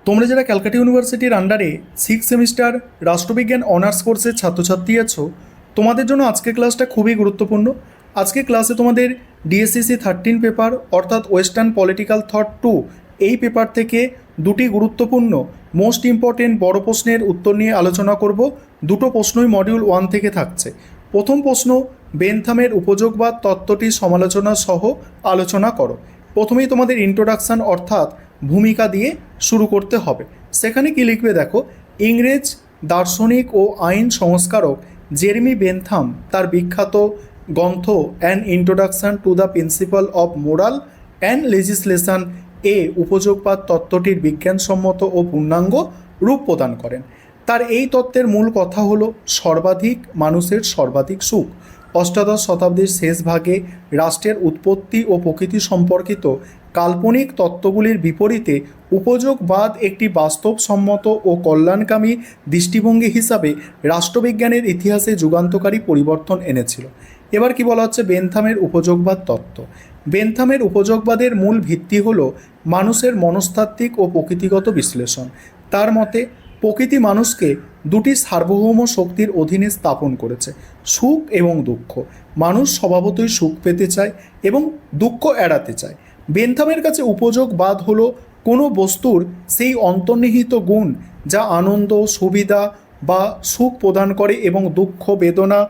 তোমরা যারা ক্যালকাটা ইউনিভার্সিটির আন্ডারে 6 সেমিস্টার রাষ্ট্রবিজ্ঞান অনার্স কোর্সের ছাত্রছাত্রী আছো, তোমাদের জন্য আজকের ক্লাসটা খুবই গুরুত্বপূর্ণ। আজকের ক্লাসে তোমাদের ডিএসসিসি 13 পেপার অর্থাৎ ওয়েস্টার্ন পলিটিক্যাল থট 2 এই পেপার থেকে দুটি গুরুত্বপূর্ণ মোস্ট ইম্পর্টেন্ট বড় প্রশ্নের উত্তর নিয়ে আলোচনা করব। দুটো প্রশ্নই মডিউল 1 থেকে থাকছে। প্রথম প্রশ্ন, বেনথামের উপযোগবাদ তত্ত্বটির সমালোচনা সহ আলোচনা করো। প্রথমেই তোমাদের ইন্ট্রোডাকশান অর্থাৎ ভূমিকা দিয়ে শুরু করতে হবে। সেখানে কি লিখবে দেখো, ইংরেজ দার্শনিক ও আইন সংস্কারক জেরেমি বেনথাম তার বিখ্যাত গ্রন্থ an introduction to the principle of moral and legislation এ উপযোগবাদ তত্ত্বটির বিজ্ঞানসম্মত ও পূর্ণাঙ্গ রূপ প্রদান করেন। তার এই তত্ত্বের মূল কথা হলো সর্বাধিক মানুষের সর্বাধিক সুখ। অষ্টাদশ শতাব্দীর শেষ ভাগে রাষ্ট্রের উৎপত্তি ও প্রকৃতি সম্পর্কিত কাল্পনিক তত্ত্বগুলির বিপরীতে উপযোগবাদ একটি বাস্তবসম্মত ও কল্যাণকামী দৃষ্টিভঙ্গি হিসাবে রাষ্ট্রবিজ্ঞানের ইতিহাসে যুগান্তকারী পরিবর্তন এনেছিল। এবার কি বলা হচ্ছে, বেনথামের উপযোগবাদ তত্ত্ব। বেনথামের উপযোগবাদের মূল ভিত্তি হল মানুষের মনস্তাত্ত্বিক ও প্রকৃতিগত বিশ্লেষণ। তার মতে প্রকৃতি মানুষকে দুটি সার্বভৌম শক্তির অধীনে স্থাপন করেছে, সুখ এবং দুঃখ। মানুষ স্বভাবতই সুখ পেতে চায় এবং দুঃখ এড়াতে চায়। বেনথামের কাছে উপযোগবাদ হলো কোনো বস্তুর সেই অন্তর্নিহিত গুণ যা আনন্দ, সুবিধা বা সুখ প্রদান করে এবং দুঃখ, বেদনা,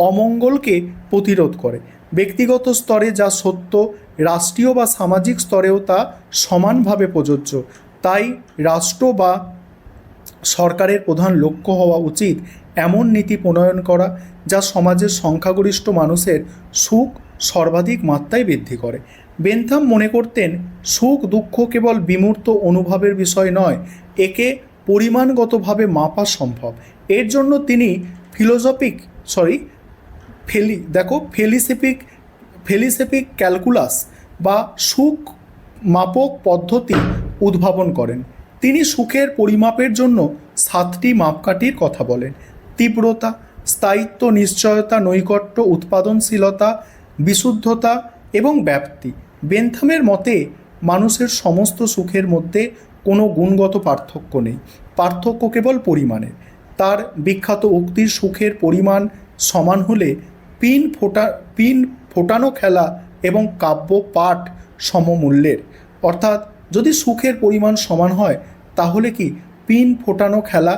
অমঙ্গলকে প্রতিরোধ করে। ব্যক্তিগত স্তরে যা সত্য, রাষ্ট্রীয় বা সামাজিক স্তরেও তা সমানভাবে প্রযোজ্য। তাই রাষ্ট্র বা সরকারের প্রধান লক্ষ্য হওয়া উচিত এমন নীতি প্রণয়ন করা যা সমাজের সংখ্যাগরিষ্ঠ মানুষের সুখ সর্বাধিক মাত্রায় বৃদ্ধি করে। বেনথাম মনে করতেন সুখ দুঃখ কেবল বিমূর্ত অনুভবের বিষয় নয়, একে পরিমাণগতভাবে মাপা সম্ভব। এর জন্য তিনি ফেলিসেপিক ক্যালকুলাস বা সুখ মাপক পদ্ধতি উদ্ভাবন করেন। তিনি সুখের পরিমাপের জন্য 7টি মাপকাঠির কথা বলেন: তীব্রতা, স্থায়িত্ব, নিশ্চয়তা, নৈকট্য, উৎপাদনশীলতা, বিশুদ্ধতা এবং ব্যাপ্তি। বেনথামের মতে মানুষের সমস্ত সুখের মধ্যে কোনো গুণগত পার্থক্য নেই, পার্থক্য কেবল পরিমাণের। তার বিখ্যাত উক্তি, সুখের পরিমাণ সমান হলে পিন ফোটানো খেলা এবং কাব্য পাঠ সমমূল্যের। অর্থাৎ যদি সুখের পরিমাণ সমান হয় তাহলে কি পিন ফোটানো খেলা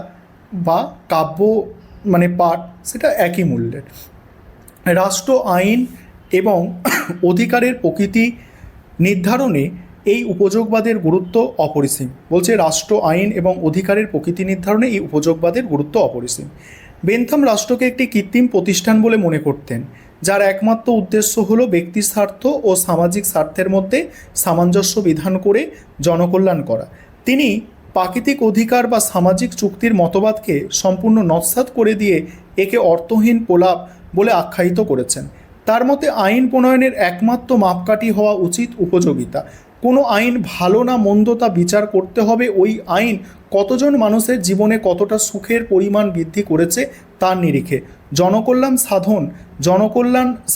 বা কাব্য পাঠ সেটা একই মূল্যের। রাষ্ট্র আইন এবং অধিকারের প্রকৃতি নির্ধারণে এই উপযোগবাদের গুরুত্ব অপরিসীম। বলছে রাষ্ট্র আইন এবং অধিকারের প্রকৃতি নির্ধারণে এই উপযোগবাদের গুরুত্ব অপরিসীম। বেনথাম রাষ্ট্রকে একটি কৃত্রিম প্রতিষ্ঠান বলে মনে করতেন, যার একমাত্র উদ্দেশ্য হলো ব্যক্তি স্বার্থ ও সামাজিক স্বার্থের মধ্যে সামঞ্জস্য বিধান করে জনকল্যাণ করা। তিনি প্রাকৃতিক অধিকার বা সামাজিক চুক্তির মতবাদকে সম্পূর্ণ নস্যাৎ করে দিয়ে একে অর্থহীন প্রলাপ বলে আখ্যায়িত করেছেন। তার মতে আইন প্রণয়নের একমাত্র মাপকাঠি হওয়া উচিত উপযোগিতা। কোনো আইন ভালো না মন্দ তা বিচার করতে হবে ওই আইন কতজন মানুষের জীবনে কতটা সুখের পরিমাণ বৃদ্ধি করেছে তার নিরিখে। জনকল্যাণ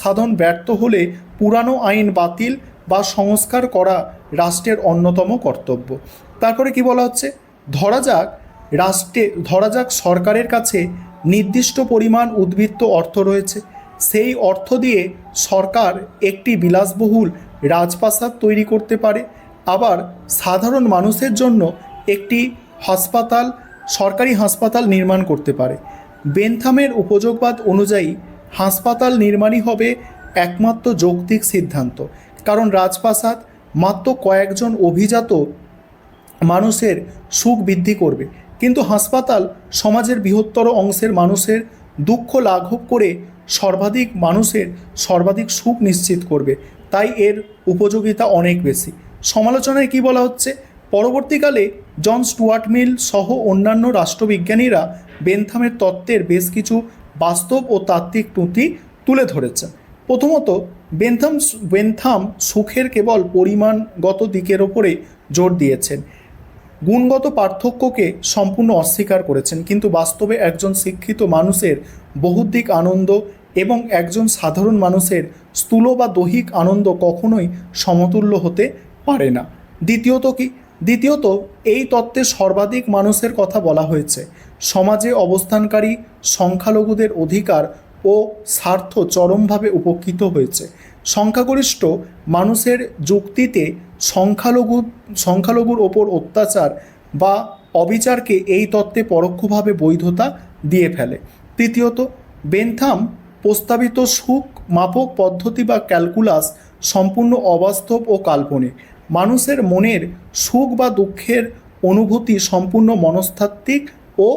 সাধন ব্যর্থ হলে পুরানো আইন বাতিল বা সংস্কার করা রাষ্ট্রের অন্যতম কর্তব্য। তারপরে কি বলা হচ্ছে, ধরা যাক সরকারের কাছে নির্দিষ্ট পরিমাণ উদ্বৃত্ত অর্থ রয়েছে। সেই অর্থ দিয়ে সরকার একটি বিলাসবহুল রাজপ্রাসাদ তৈরি করতে পারে, আবার সাধারণ মানুষের জন্য একটি সরকারি হাসপাতাল নির্মাণ করতে পারে। বেনথামের উপযোগবাদ অনুযায়ী হাসপাতাল নির্মাণই হবে একমাত্র যৌক্তিক সিদ্ধান্ত, কারণ রাজপ্রাসাদ মাত্র কয়েকজন অভিজাত মানুষের সুখ বৃদ্ধি করবে, কিন্তু হাসপাতাল সমাজের বৃহত্তর অংশের মানুষের দুঃখ লাঘব করে সর্বাধিক সুখ নিশ্চিত করবে। তাই এর উপযোগিতা অনেক বেশি। সমালোচনায় কি বলা হচ্ছে, পরবর্তীকালে জন স্টুয়ার্ট মিল সহ অন্যান্য রাষ্ট্রবিজ্ঞানীরা বেনথামের তত্ত্বের বেশ কিছু বাস্তব ও তাত্ত্বিক ত্রুটি তুলে ধরেছেন। প্রথমত, বেনথাম সুখের কেবল পরিমাণগত দিকের ওপরে জোর দিয়েছেন, গুণগত পার্থক্যকে সম্পূর্ণ অস্বীকার করেছেন। কিন্তু বাস্তবে একজন শিক্ষিত মানুষের বহুদিক আনন্দ এবং একজন সাধারণ মানুষের স্থূল বা দৈহিক আনন্দ কখনোই সমতুল্য হতে পারে না। দ্বিতীয়ত কি, দ্বিতীয়ত, এই তত্ত্বে সর্বাধিক মানুষের কথা বলা হয়েছে। সমাজে অবস্থানকারী সংখ্যালঘুদের অধিকার ও স্বার্থ চরমভাবে উপেক্ষিত হয়েছে। সংখ্যাগরিষ্ঠ মানুষের যুক্তিতে সংখ্যালঘুর ওপর অত্যাচার বা অবিচারকে এই তত্ত্বে পরোক্ষভাবে বৈধতা দিয়ে ফেলে। তৃতীয়ত, বেনথাম প্রস্তাবিত সুখ মাপক পদ্ধতি বা ক্যালকুলাস সম্পূর্ণ অবাস্তব ও কাল্পনিক। মানুষের মনের সুখ বা দুঃখের অনুভূতি সম্পূর্ণ মনস্তাত্ত্বিক ও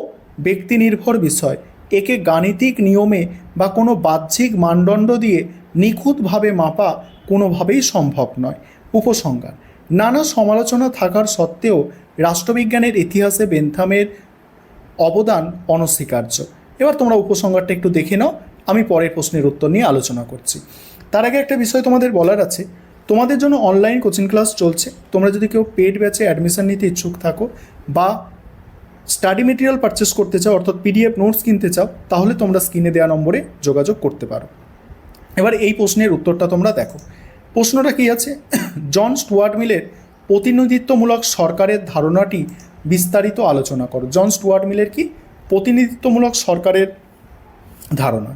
ব্যক্তিনির্ভর বিষয়। একে গাণিতিক নিয়মে বা কোনো বাহ্যিক মানদণ্ড দিয়ে নিখুঁতভাবে মাপা কোনোভাবেই সম্ভব নয়। উপসংহার: নানা সমালোচনা থাকার সত্ত্বেও রাষ্ট্রবিজ্ঞানের ইতিহাসে বেনথামের অবদান অনস্বীকার্য। এবার তোমরা উপসংহারটা একটু দেখে নাও, আমি পরের প্রশ্নের উত্তর নিয়ে আলোচনা করছি। তার আগে একটা বিষয় তোমাদের বলার আছে, তোমাদের জন্য অনলাইন কোচিং ক্লাস চলছে। তোমরা যদি কেউ পেড ব্যাচে অ্যাডমিশন নিতে ইচ্ছুক থাকো বা স্টাডি মেটেরিয়াল পারচেস করতে চাও, অর্থাৎ পিডিএফ নোটস কিনতে চাও, তাহলে তোমরা স্ক্রিনে দেওয়া নম্বরে যোগাযোগ করতে পারো। এবার এই প্রশ্নের উত্তরটা তোমরা দেখো। প্রশ্নটা কী আছে? জন স্টুয়ার্ট মিলের প্রতিনিধিত্বমূলক সরকারের ধারণাটি বিস্তারিত আলোচনা করো। জন স্টুয়ার্ট মিলের কি প্রতিনিধিত্বমূলক সরকারের ধারণা?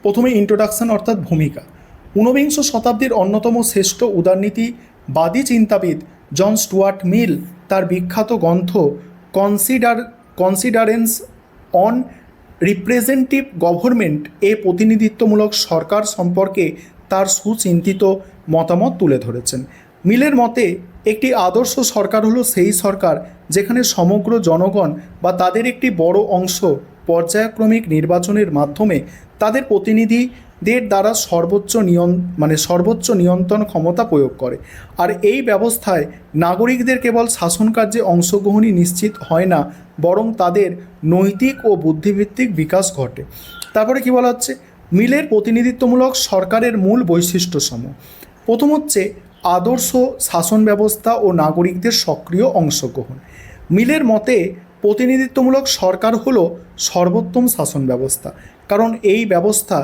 প্রথমেই ইন্ট্রোডাকশন অর্থাৎ ভূমিকা। ঊনবিংশ শতাব্দীর অন্যতম শ্রেষ্ঠ উদারনীতিবাদী চিন্তাবিদ জন স্টুয়ার্ট মিল তার বিখ্যাত গ্রন্থ কনসিডারেন্স অন রিপ্রেজেন্টেটিভ গভর্নমেন্ট এ প্রতিনিধিত্বমূলক সরকার সম্পর্কে তার সুচিন্তিত মতামত তুলে ধরেছেন। মিলের মতে একটি আদর্শ সরকার হলো সেই সরকার যেখানে সমগ্র জনগণ বা তাদের একটি বড় অংশ পর্যায়ক্রমিক নির্বাচনের মাধ্যমে তাদের প্রতিনিধিদের দ্বারা সর্বোচ্চ নিয়ন্ত্রণ ক্ষমতা প্রয়োগ করে। আর এই ব্যবস্থায় নাগরিকদের কেবল শাসনকার্যে অংশগ্রহণই নিশ্চিত হয় না, বরং তাদের নৈতিক ও বুদ্ধিভিত্তিক বিকাশ ঘটে। তারপরে কি বলা হচ্ছে? মিলের প্রতিনিধিত্বমূলক সরকারের মূল বৈশিষ্ট্যসমূহ। প্রথম হচ্ছে আদর্শ শাসন ব্যবস্থা ও নাগরিকদের সক্রিয় অংশগ্রহণ। মিলের মতে প্রতিনিধিত্বমূলক সরকার হলো সর্বোত্তম শাসন ব্যবস্থা, কারণ এই ব্যবস্থা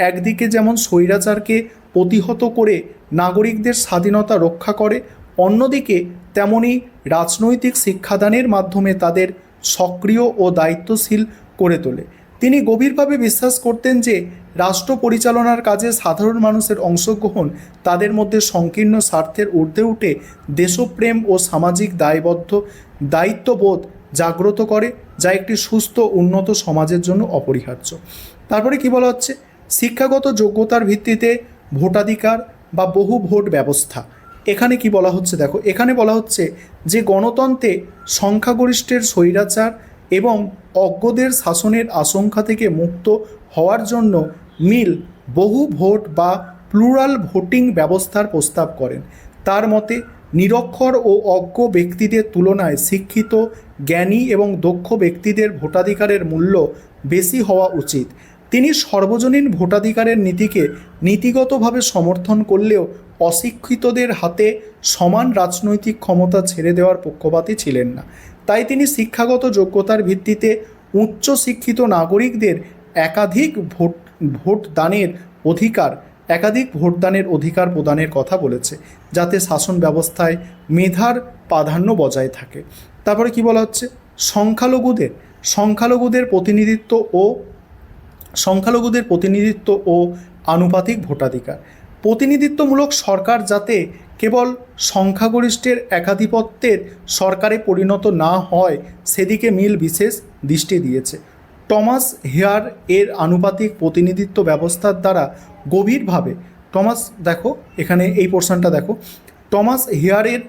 একদিকে যেমন স্বৈরাচারকে প্রতিহত করে নাগরিকদের স্বাধীনতা রক্ষা করে, অন্যদিকে তেমনি রাজনৈতিক শিক্ষাদানের মাধ্যমে তাদের সক্রিয় ও দায়িত্বশীল করে তোলে। তিনি গভীরভাবে বিশ্বাস করতেন যে রাষ্ট্র পরিচালনার কাজে সাধারণ মানুষের অংশগ্রহণ তাদের মধ্যে সংকীর্ণ স্বার্থের ঊর্ধ্বে উঠে দেশপ্রেম ও সামাজিক দায়িত্ববোধ জাগ্রত করে, যা একটি সুস্থ উন্নত সমাজের জন্য অপরিহার্য। তারপরে কি বলা হচ্ছে? শিক্ষাগত যোগ্যতার ভিত্তিতে ভোটাধিকার বা বহু ভোট ব্যবস্থা। এখানে কি বলা হচ্ছে দেখো, এখানে বলা হচ্ছে যে গণতন্ত্রে সংখ্যাগরিষ্ঠের স্বৈরাচার এবং অজ্ঞদের শাসনের আশঙ্কা থেকে মুক্ত হওয়ার জন্য মিল বহু ভোট বা প্লুরাল ভোটিং ব্যবস্থার প্রস্তাব করেন। তার মতে নিরক্ষর ও অজ্ঞ ব্যক্তিদের তুলনায় শিক্ষিত, জ্ঞানী এবং দক্ষ ব্যক্তিদের ভোটাধিকারের মূল্য বেশি হওয়া উচিত। তিনি সর্বজনীন ভোটাধিকারের নীতিকে নীতিগতভাবে সমর্থন করলেও অশিক্ষিতদের হাতে সমান রাজনৈতিক ক্ষমতা ছেড়ে দেওয়ার পক্ষপাতী ছিলেন না। তাই তিনি শিক্ষাগত যোগ্যতার ভিত্তিতে উচ্চশিক্ষিত নাগরিকদের একাধিক ভোটদানের অধিকার প্রদানের কথা বলেছে, যাতে শাসন ব্যবস্থায় মেধার প্রাধান্য বজায় থাকে। তারপরে কি বলা হচ্ছে? সংখ্যালঘুদের প্রতিনিধিত্ব ও আনুপাতিক ভোটাধিকার। প্রতিনিধিত্বমূলক সরকার যাতে কেবল সংখ্যাগরিষ্ঠের একাধিপত্যের সরকারে পরিণত না হয়, সেদিকে মিল বিশেষ দৃষ্টি দিয়েছে। টমাস হেয়ার এর আনুপাতিক প্রতিনিধিত্ব ব্যবস্থার দ্বারা টমাস হেয়ারের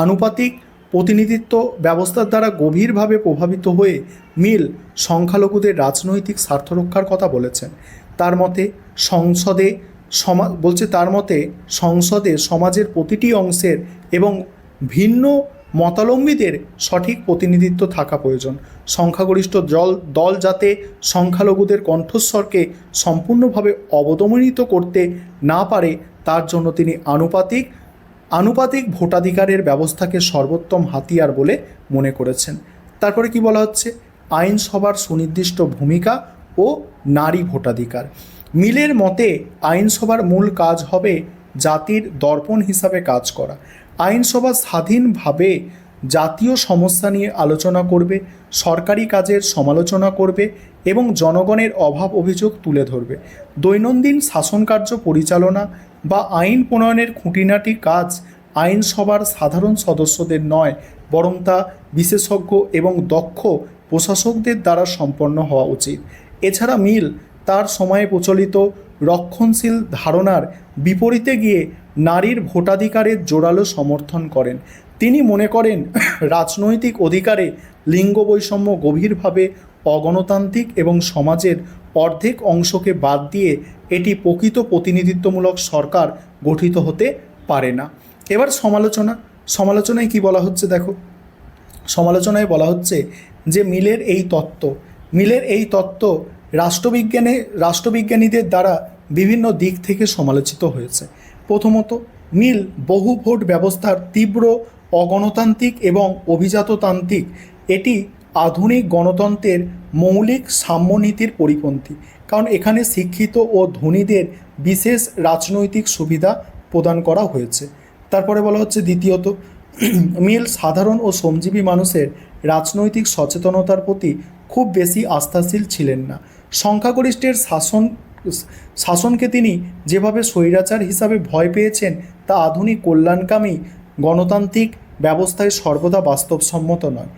আনুপাতিক প্রতিনিধিত্ব ব্যবস্থার দ্বারা গভীরভাবে প্রভাবিত হয়ে মিল সংখ্যালঘুদের রাজনৈতিক স্বার্থ রক্ষার কথা বলেছেন। তার মতে সংসদে সমাজের প্রতিটি অংশের এবং ভিন্ন মতাবলম্বীদের সঠিক প্রতিনিধিত্ব থাকা প্রয়োজন। সংখ্যাগরিষ্ঠ দল যাতে সংখ্যালঘুদের কণ্ঠস্বরকে সম্পূর্ণভাবে অবদমিত করতে না পারে, তার জন্য তিনি আনুপাতিক ভোটাধিকারের ব্যবস্থাকে সর্বোত্তম হাতিয়ার বলে মনে করেছেন। তারপরে কি বলা হচ্ছে? আইনসভার সুনির্দিষ্ট ভূমিকা ও নারী ভোটাধিকার। মিলের মতে আইনসভার মূল কাজ হবে জাতির দর্পণ হিসাবে কাজ করা। আইনসভা স্বাধীনভাবে জাতীয় সমস্যা নিয়ে আলোচনা করবে, সরকারি কাজের সমালোচনা করবে এবং জনগণের অভাব অভিযোগ তুলে ধরবে। দৈনন্দিন শাসনকার্য পরিচালনা বা আইন প্রণয়নের খুঁটিনাটি কাজ আইনসভার সাধারণ সদস্যদের নয়, বরং তা বিশেষজ্ঞ এবং দক্ষ প্রশাসকদের দ্বারা সম্পন্ন হওয়া উচিত। এছাড়া মিল তার সময়ে প্রচলিত রক্ষণশীল ধারণার বিপরীতে গিয়ে নারীর ভোটাধিকারের জোরালো সমর্থন করেন। তিনি মনে করেন রাজনৈতিক অধিকারে লিঙ্গ বৈষম্য গভীরভাবে অগণতান্ত্রিক এবং সমাজের অর্ধেক অংশকে বাদ দিয়ে এটি প্রকৃত প্রতিনিধিত্বমূলক সরকার গঠিত হতে পারে না। এবার সমালোচনায় কি বলা হচ্ছে দেখো, সমালোচনায় বলা হচ্ছে যে মিলের এই তত্ত্ব রাষ্ট্রবিজ্ঞানীদের দ্বারা বিভিন্ন দিক থেকে সমালোচিত হয়েছে। প্রথমত, মিল বহু ভোট ব্যবস্থার তীব্র অগণতান্ত্রিক এবং অভিজাততান্ত্রিক। এটি আধুনিক গণতন্ত্রের মৌলিক সাম্যনীতির পরিপন্থী, কারণ এখানে শিক্ষিত ও ধনীদের বিশেষ রাজনৈতিক সুবিধা প্রদান করা হয়েছে। তারপরে বলা হচ্ছে দ্বিতীয়ত, মিল সাধারণ ও শ্রমজীবী মানুষের রাজনৈতিক সচেতনতার প্রতি খুব বেশি আস্থাশীল ছিলেন না। সংখ্যাগরিষ্ঠের শাসনকে তিনি যেভাবে স্বৈরাচার হিসাবে ভয় পেয়েছেন তা আধুনিক কল্যাণকামী গণতান্ত্রিক ব্যবস্থায় সর্বদা বাস্তবসম্মত নয়।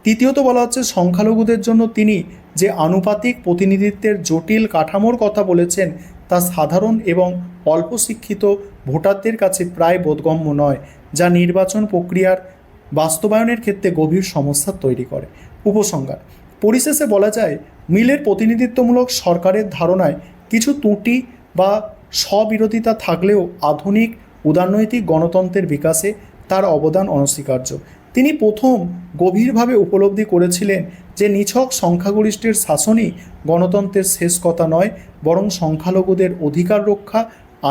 তৃতীয়ত বলা হচ্ছে সংখ্যালঘুদের জন্য তিনি যে আনুপাতিক প্রতিনিধিত্বের জটিল কাঠামোর কথা বলেছেন তা সাধারণ এবং অল্প শিক্ষিত ভোটারদের কাছে প্রায় বোধগম্য নয়, যা নির্বাচন প্রক্রিয়ার বাস্তবায়নের ক্ষেত্রে গভীর সমস্যা তৈরি করে। উপসংহার: পরিশেষে বলা যায়, মিলের প্রতিনিধিত্বমূলক সরকারের ধারণায় কিছু ত্রুটি বা স্ববিরোধিতা থাকলেও আধুনিক উদারনৈতিক গণতন্ত্রের বিকাশে তার অবদান অনস্বীকার্য। তিনি প্রথম গভীরভাবে উপলব্ধি করেছিলেন যে নিছক সংখ্যাগরিষ্ঠের শাসনই গণতন্ত্রের শেষ কথা নয়, বরং সংখ্যালঘুদের অধিকার রক্ষা,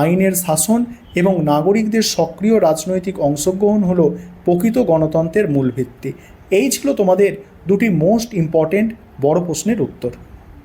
আইনের শাসন এবং নাগরিকদের সক্রিয় রাজনৈতিক অংশগ্রহণ হল প্রকৃত গণতন্ত্রের মূল ভিত্তি। এই ছিল তোমাদের দুটি মোস্ট ইম্পর্টেন্ট বড় প্রশ্নের উত্তর।